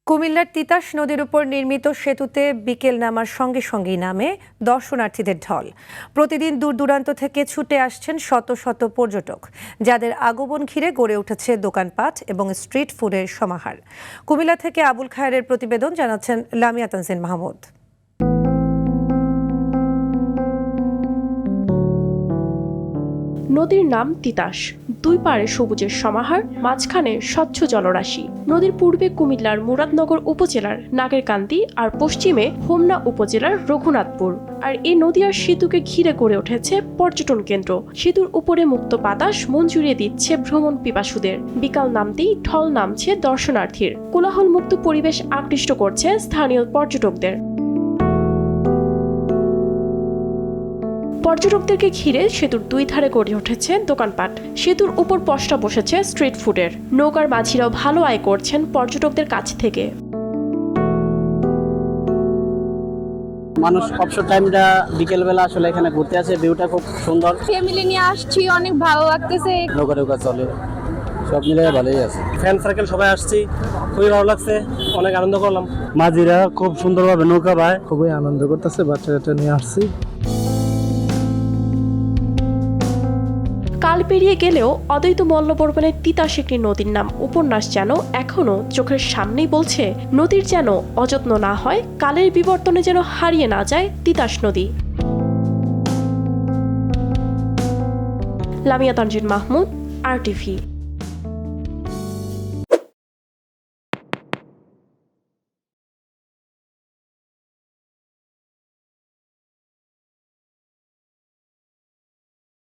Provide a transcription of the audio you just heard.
কুমিল্লার তিতাস নদীর উপর নির্মিত সেতুতে বিকেল নামার সঙ্গে সঙ্গেই নামে দর্শনার্থীদের ঢল। প্রতিদিন দূর দূরান্ত থেকে ছুটে আসছেন শত শত পর্যটক, যাদের আগমন ঘিরে গড়ে উঠেছে দোকানপাট এবং স্ট্রিট ফুডের সমাহার। কুমিল্লা থেকে আবুল খায়েরের প্রতিবেদন, জানাচ্ছেন লামিয়া তানজিন মাহমুদ। নদীর নাম তিতাস, দুই পাড়ে সবুজের সমাহার, মাঝখানে স্বচ্ছ জলরাশি। নদীর পূর্বে কুমিল্লার মুরাদনগর উপজেলার নাগেরকান্দি আর পশ্চিমে হোমনা উপজেলার রঘুনাথপুর। আর এই নদী আর সেতুকে ঘিরে গড়ে উঠেছে পর্যটন কেন্দ্র। সেতুর উপরে মুক্ত বাতাস মন জুড়িয়ে দিচ্ছে ভ্রমণ পিপাসুদের। বিকাল নামতেই ঢল নামছে দর্শনার্থীর। কোলাহল মুক্ত পরিবেশ আকৃষ্ট করছে স্থানীয় পর্যটকদের। পর্যটকদেরকে ঘিরে সেতুর দুই ধারে গড়ে উঠেছে দোকানপাট। সেতুর উপর পসরা বসেছে স্ট্রিট ফুডের। নৌকার মাঝিরাও ভালো আয় করছেন পর্যটকদের কাছ থেকে। মানুষ অবসর টাইমটা বিকেলবেলা আসলে এখানে ঘুরতে আসে, ভিউটা খুব সুন্দর। ফ্যামিলি নিয়ে আসছি, অনেক ভালো লাগতেছে। নৌকা চলে, সব মিলে ভালোই আছে। ফ্রেন্ড সার্কেল সবাই আসছি, খুবই ভালো লাগছে, অনেক আনন্দ করলাম। মাঝিরা খুব সুন্দরভাবে নৌকা বায়, খুবই আনন্দ করতেছে। বাচ্চা নিয়ে আসছি। কাল পেরিয়ে গেলেও অদ্বৈত মল্লবর্মণের তিতাস একটি নদীর নাম উপন্যাস যেন এখনো চোখের সামনেই বলছে। নদীর যেন অযত্ন না হয়, কালের বিবর্তনে যেন হারিয়ে না যায় তিতাস নদী। লামিয়া তানজিন মাহমুদ, RTV।